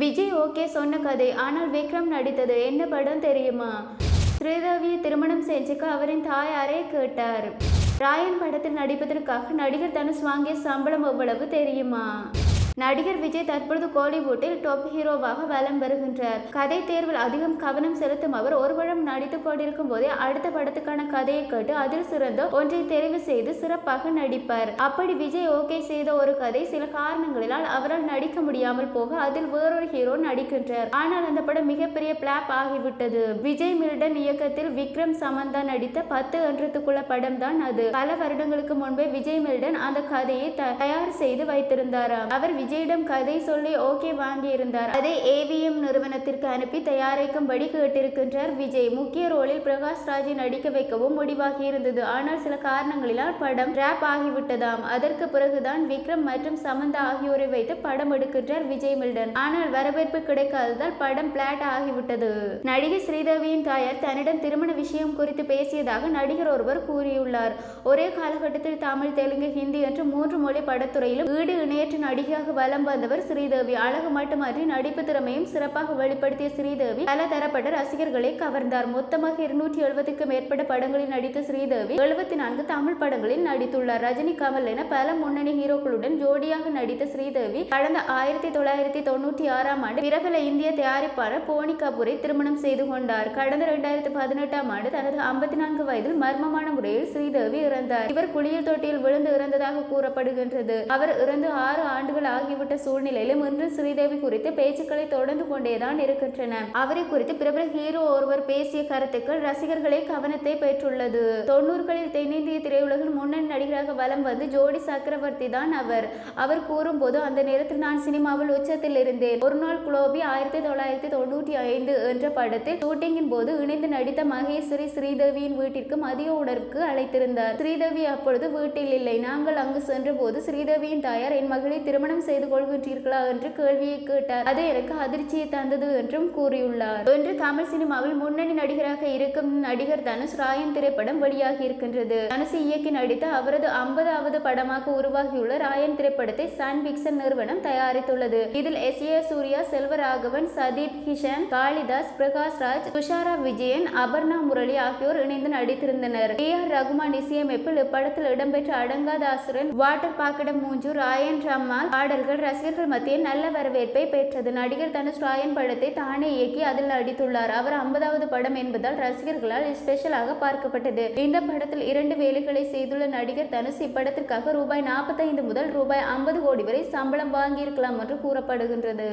Vijay okay சொன்ன கதை. ஆனால் விக்ரம் நடித்தது என்ன படம் தெரியுமா? ஸ்ரீதேவியை திருமணம் செஞ்சுக்க அவரின் தாயாரே கேட்டார். ராயன் படத்தில் நடிப்பதற்காக நடிகர் தனுஷ் வாங்கிய சம்பளம் எவ்வளவு தெரியுமா? நடிகர் விஜய் தற்பொழுது கோலிவுட்டில் டாப் ஹீரோவாக வலம் வருகின்றார். கதை தேர்வில் அதிகம் கவனம் செலுத்தும் அவர் ஒரு படம் நடித்துக் கொண்டிருக்கும் போதே அடுத்த படத்துக்கான கதையை கேட்டு அதில் சிறந்த ஒன்றை தெரிவு செய்து சிறப்பாக நடிப்பார். அப்படி விஜய் ஓகே செய்த ஒரு கதை சில காரணங்களினால் அவரால் நடிக்க முடியாமல் போக அதில் வேறொரு ஹீரோ நடிக்கின்றார். ஆனால் அந்த படம் மிகப்பெரிய பிளாப் ஆகிவிட்டது. விஜய் மில்டன் இயக்கத்தில் விக்ரம் சமந்தா நடித்த 10 என்றதுக்குள்ள படம் தான் அது. பல வருடங்களுக்கு முன்பே விஜய் மில்டன் அந்த கதையை தயார் செய்து வைத்திருந்தாராம். அவர் விஜயிடம் கதை சொல்லி ஓகே வாங்கியிருந்தார். அதை ஏவிஎம் நிறுவனத்திற்கு அனுப்பி தயாரிக்கும்படி கேட்டிருக்கின்றார் விஜய். முக்கிய ரோலில் பிரகாஷ் ராஜை நடிக்க வைக்கவும் முடிவாகி இருந்தது. ஆனால் சில காரணங்களினால் படம் டிராப் ஆகிவிட்டதாம். அதற்கு பிறகுதான் விக்ரம் மற்றும் சமந்தா ஆகியோரை வைத்து படம் எடுக்கின்றார் விஜய் மில்டன். ஆனால் வரவேற்பு கிடைக்காததால் படம் பிளாட் ஆகிவிட்டது. நடிகை ஸ்ரீதேவியின் தாயார் தன்னிடம் திருமண விஷயம் குறித்து பேசியதாக நடிகர் ஒருவர் கூறியுள்ளார். ஒரே காலகட்டத்தில் தமிழ், தெலுங்கு, ஹிந்தி என்று 3 மொழி படத்துறையிலும் ஈடு இணையற்ற நடிகையாக வலம் வந்தவர் ஸ்ரீதேவி. அழகு மட்டுமன்றி நடிப்பு திறமையும் சிறப்பாக வெளிப்படுத்திய ஸ்ரீதேவி பல தரப்பட்ட ரசிகர்களை கவர்ந்தார். மொத்தமாக 270க்கும் மேற்பட்ட படங்களில் நடித்த ஸ்ரீதேவி 74 தமிழ் படங்களில் நடித்துள்ளார். ரஜினி, கமல் என பல முன்னணி ஹீரோக்களுடன் ஜோடியாக நடித்த ஸ்ரீதேவி கடந்த 1996ஆம் ஆண்டு பிரபல இந்திய தயாரிப்பாளர் போனி கபூரை திருமணம் செய்து கொண்டார். கடந்த 2018ஆம் ஆண்டு தனது 54 வயதில் மர்மமான முறையில் ஸ்ரீதேவி இறந்தார். இவர் குளியல் தொட்டியில் விழுந்து இறந்ததாக கூறப்படுகின்றது. அவர் இறந்து 6 ஆண்டுகள் ஆகிவிட்ட சூழ்நிலையிலும் இன்று ஸ்ரீதேவி குறித்து பேச்சுக்களை தொடர்ந்து கொண்டேதான் இருக்கின்றன. அவரை குறித்து பிரபல ஹீரோ ஒருவர் பேசிய கருத்துக்கள் ரசிகர்களை கவனத்தை பெற்றுள்ளது. 90களில் தென்னிந்திய திரையுலகில் முன்னணி நடிகராக வலம் வந்து ஜோடி சக்கரவர்த்தி தான் அவர் கூறும்போது, அந்த நேரத்தில் நான் சினிமாவில் உச்சத்தில் இருந்தேன். ஒரு நாள் குளோபி 1995 என்ற படத்தில் ஷூட்டிங்கின் போது இணைந்து நடித்த மகேஸ்வரி ஸ்ரீதேவியின் வீட்டிற்கு மதிய உணர்வுக்கு அழைத்திருந்தார். ஸ்ரீதேவி அப்பொழுது வீட்டில் இல்லை. நாங்கள் அங்கு சென்ற போது ஸ்ரீதேவியின் தாயார் என் மகளை திருமணம் செய்து கொள்கின்றீர்களா என்று கேள்வியை கேட்டார். அது எனக்கு அதிர்ச்சியை தந்தது என்றும் கூறியுள்ளார். இன்று தமிழ் சினிமாவில் முன்னணி நடிகராக இருக்கும் நடிகர் தனுஷ் ராயன் திரைப்படம் வெளியாகி இருக்கின்றது. தனுஷ் இயக்கி நடித்த அவரது 50வது படமாக உருவாகியுள்ள ராயன் திரைப்படத்தை சன் பிக்சர் நிறுவனம் தயாரித்துள்ளது. இதில் எஸ்.ஏ. சூர்யா, செல்வராகவன், சதீப் கிஷன், காளிதாஸ், பிரகாஷ் ராஜ், துஷாரா விஜயன், அபர்ணா முரளி ஆகியோர் இணைந்து நடித்திருந்தனர். A.R. ரகுமான் இசையமைப்பில் இப்படத்தில் இடம்பெற்ற அடங்காத அசுரன், வாட்டர் பாக்கெட் மூஞ்சு, ராயன் ரம்மாள் பாடல்கள் ரசிகர்கள் மத்தியில் நல்ல வரவேற்பை பெற்றது. நடிகர் தனுஷ் ராயன் படத்தை தானே இயக்கி அதில் நடித்துள்ளார். அவர் 50வது படம் என்பதால் ரசிகர்களால் ஸ்பெஷலாக பார்க்கப்பட்டது. இந்த படத்தில் 2 வேலைகளை செய்துள்ள நடிகர் தனுஷ் இப்படத்திற்காக ரூபாய் 45 முதல் ரூபாய் 50 கோடி வரை சம்பளம் வாங்கியிருக்கலாம் என்று கூறப்படுகின்றது.